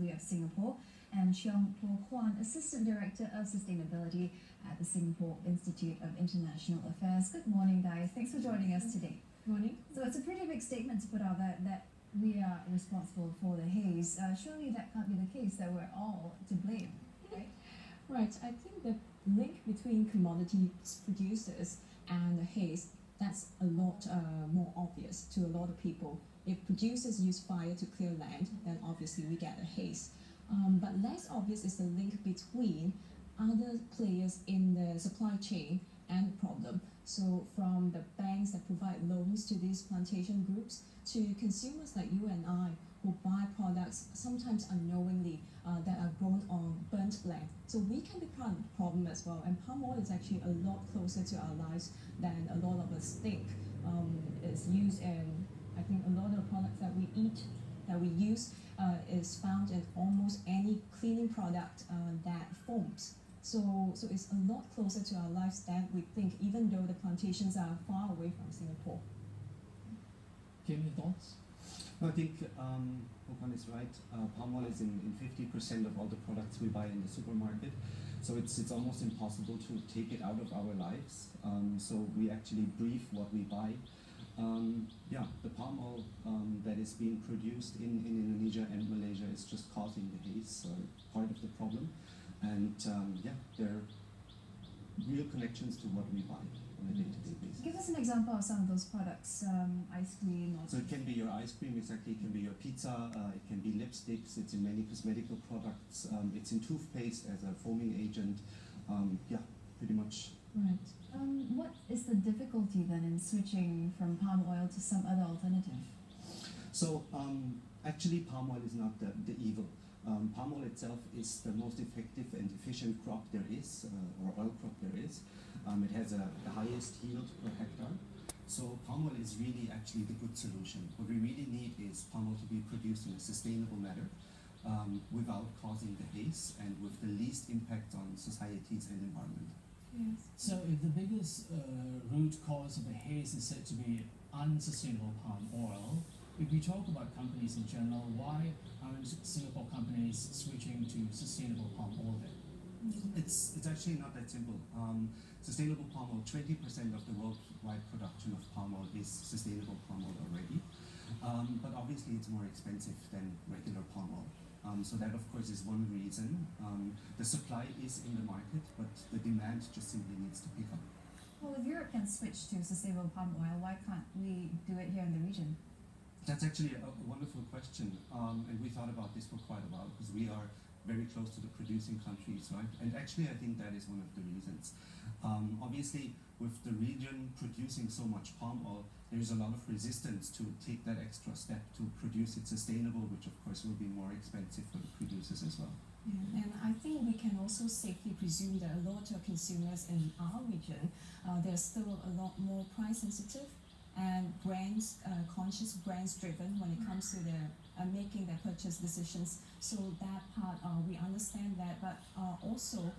Australia of Singapore, and Cheong Po Kwan, Assistant Director of Sustainability at the Singapore Institute of International Affairs. Good morning, guys. Thanks for joining us today. Morning. So it's a pretty big statement to put out that we are responsible for the haze. Surely that can't be the case, that we're all to blame, right? Right. I think the link between commodity producers and the haze, that's a lot more obvious to a lot of people. If producers use fire to clear land, then obviously we get a haze. But less obvious is the link between other players in the supply chain and the problem. So from the banks that provide loans to these plantation groups to consumers like you and I who buy products sometimes unknowingly that are grown on burnt land. So we can be part of the problem as well. And palm oil is actually a lot closer to our lives than a lot of us think. It's used in, I think, a lot of products that we eat, that we use, is found in almost any cleaning product that foams. So it's a lot closer to our lives than we think, even though the plantations are far away from Singapore. Kim, your thoughts? I think Okan is right. Palm oil is in 50% of all the products we buy in the supermarket. So it's almost impossible to take it out of our lives. So we actually brief what we buy. The palm oil that is being produced in Indonesia and Malaysia is just causing the haze, part of the problem. And there are real connections to what we buy on a day-to-day basis. Give us an example of some of those products, ice cream. So it can be your ice cream, exactly. It can be your pizza. It can be lipsticks. It's in many cosmetical products. It's in toothpaste as a foaming agent. Pretty much. Right. What is the difficulty then in switching from palm oil to some other alternative? So actually palm oil is not the evil. Palm oil itself is the most effective and efficient crop there is, or oil crop there is. It has the highest yield per hectare. So palm oil is really actually the good solution. What we really need is palm oil to be produced in a sustainable manner, without causing the haze and with the least impact on societies and environment. Yes. So if the biggest root cause of the haze is said to be unsustainable palm oil, if we talk about companies in general, why aren't Singapore companies switching to sustainable palm oil then? It's actually not that simple. Sustainable palm oil, 20% of the worldwide production of palm oil is sustainable palm oil already. But obviously it's more expensive than regular palm oil. So that of course is one reason. The supply is in the market, but the demand just simply needs to pick up. Well, if Europe can switch to sustainable palm oil, why can't we do it here in the region? That's actually a wonderful question, and we thought about this for quite a while because we are very close to the producing countries, right? And actually I think that is one of the reasons. Obviously, with the region producing so much palm oil, there is a lot of resistance to take that extra step to produce it sustainable, which of course will be more expensive for the producers as well. Yeah, and I think we can also safely presume that a lot of consumers in our region, they're still a lot more price sensitive and brands conscious, brands driven when it comes to their making their purchase decisions. So that part we understand that, but also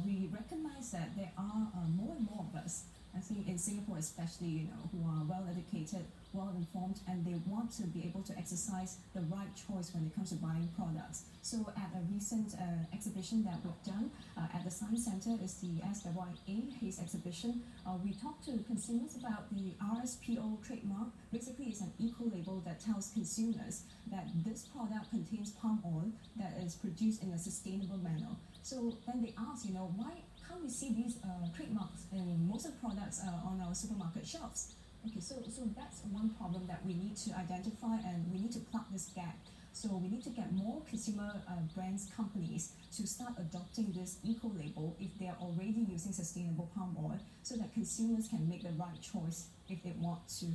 we recognize that there are more and more of us, I think in Singapore especially, who are well educated, well informed, and they want to be able to exercise the right choice when it comes to buying products. So at a recent exhibition that we've done at the Science Centre is the SYA Haze exhibition. We talked to consumers about the RSPO trademark. Basically, it's an eco-label that tells consumers that this product contains palm oil that is produced in a sustainable manner. So then they ask, why can't we see these trademarks in most of the products on our supermarket shelves? Okay, so that's one problem that we need to identify, and we need to plug this gap. So we need to get more consumer brands, companies to start adopting this eco-label if they are already using sustainable palm oil, so that consumers can make the right choice if they want to.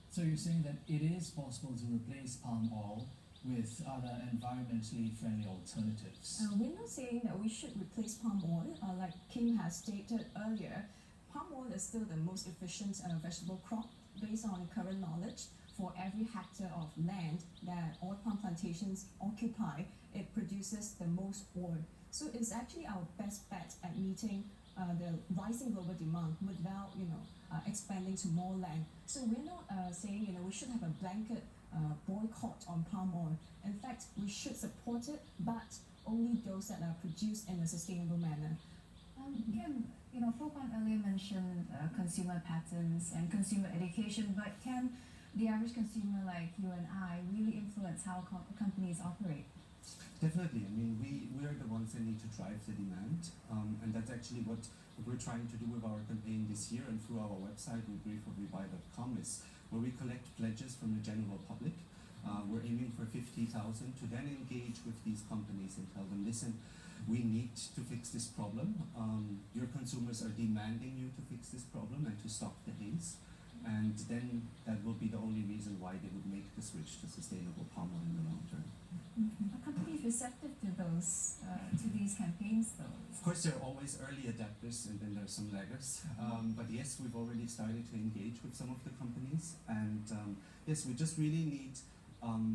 So you're saying that it is possible to replace palm oil with other environmentally friendly alternatives? We're not saying that we should replace palm oil. Like Kim has stated earlier, palm oil is still the most efficient vegetable crop based on current knowledge. For every hectare of land that oil palm plantations occupy, it produces the most oil. So it's actually our best bet at meeting the rising global demand without expanding to more land. So we're not saying we should have a blanket boycott on palm oil. In fact, we should support it, but only those that are produced in a sustainable manner. Kim, Fokon earlier mentioned consumer patterns and consumer education, but can the average consumer like you and I really influence how companies operate? Definitely. I mean, we are the ones that need to drive the demand, and that's actually what we're trying to do with our campaign this year and through our website, webriefwhatwebuy.com, is where we collect pledges from the general public. We're aiming for 50,000 to then engage with these companies and tell them, listen, we need to fix this problem. Your consumers are demanding you to fix this problem and to stop the haze. And then that will be the only reason why they would make the switch to sustainable palm oil in the long term. Are companies receptive to these campaigns, though? Of course, there are always early adapters and then there's some laggers. But yes, we've already started to engage with some of the companies. And yes, we just really need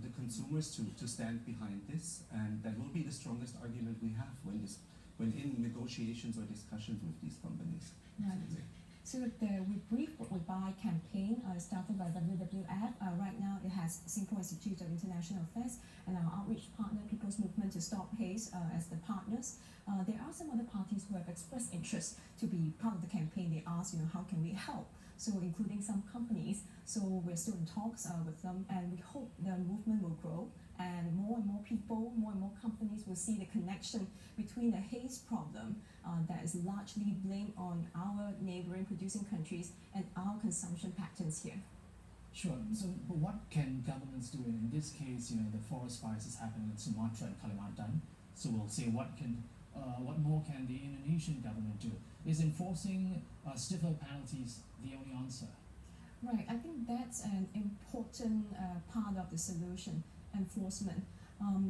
the consumers to stand behind this. And that will be the strongest argument we have when in negotiations or discussions with these companies. Right. So the We Brief What We Buy campaign started by WWF. Right now it has Singapore Institute of International Affairs and our outreach partner, People's Movement to Stop Haze, as the partners. There are some other parties who have expressed interest to be part of the campaign. They asked, how can we help? So including some companies. So we're still in talks with them, and we hope the movement will grow and more people, more and more companies will see the connection between the haze problem that is largely blamed on our neighboring producing countries and our consumption patterns here. Sure. So, but what can governments do? In this case, the forest fires is happening in Sumatra and Kalimantan. So we'll say, what more can the Indonesian government do? Is enforcing stiffer penalties the only answer? Right. I think that's an important part of the solution, enforcement.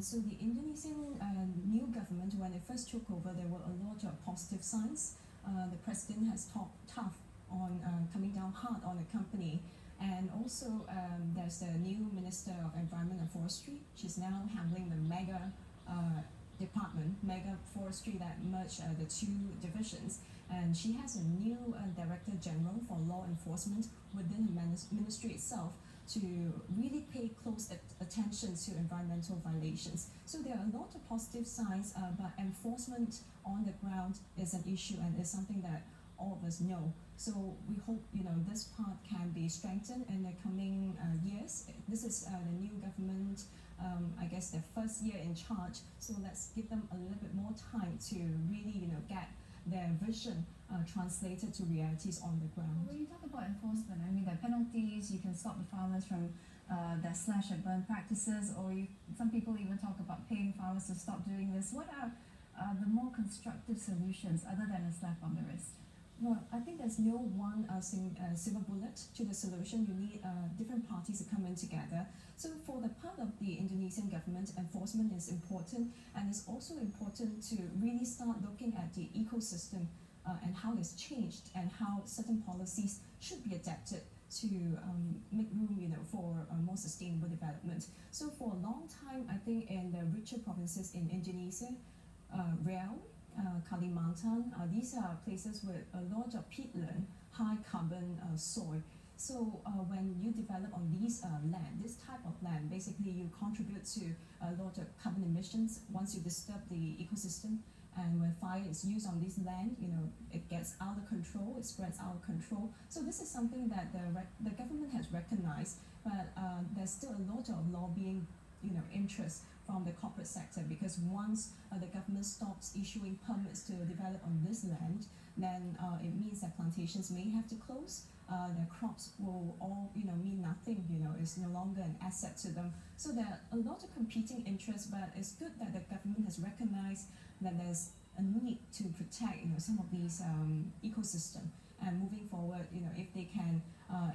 So the Indonesian new government, when it first took over, there were a lot of positive signs. The president has talked tough on coming down hard on the company. And also there's the new Minister of Environment and Forestry. She's now handling the mega department, mega forestry, that merged the two divisions. And she has a new Director General for Law Enforcement within the ministry itself to really pay close attention to environmental violations. So there are a lot of positive signs, but enforcement on the ground is an issue and is something that all of us know. So we hope this part can be strengthened in the coming years. This is the new government, I guess their first year in charge. So let's give them a little bit more time to really get their vision translated to realities on the ground. When you talk about enforcement, I mean, there are penalties. You can stop the farmers from their slash and burn practices, or some people even talk about paying farmers to stop doing this. What are the more constructive solutions other than a slap on the wrist? Well, I think there's no one silver bullet to the solution. You need different parties to come in together. So for the part of the Indonesian government, enforcement is important, and it's also important to really start looking at the ecosystem and how it's changed and how certain policies should be adapted to make room for more sustainable development. So for a long time, I think in the richer provinces in Indonesia, Riau, Kalimantan, these are places with a lot of peatland, high carbon soil. So when you develop on these land, this type of land, basically you contribute to a lot of carbon emissions once you disturb the ecosystem. And when fire is used on this land, it gets out of control, it spreads out of control. So this is something that the government has recognized, but there's still a lot of lobbying, interest from the corporate sector, because once the government stops issuing permits to develop on this land, then it means that plantations may have to close. Their crops will all mean nothing. It's no longer an asset to them. So there are a lot of competing interests, but it's good that the government has recognized that there's a need to protect some of these ecosystem. And moving forward, if they can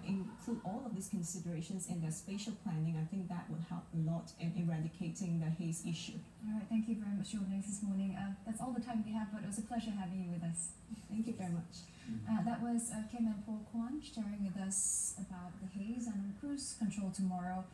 include all of these considerations in their spatial planning, I think that will help a lot in eradicating the haze issue. All right, thank you very much for joining us this morning. That's all the time we have, but it was a pleasure having you with us. Thank you very much. That was Kim and Paul Kwan sharing with us about the haze and cruise control tomorrow.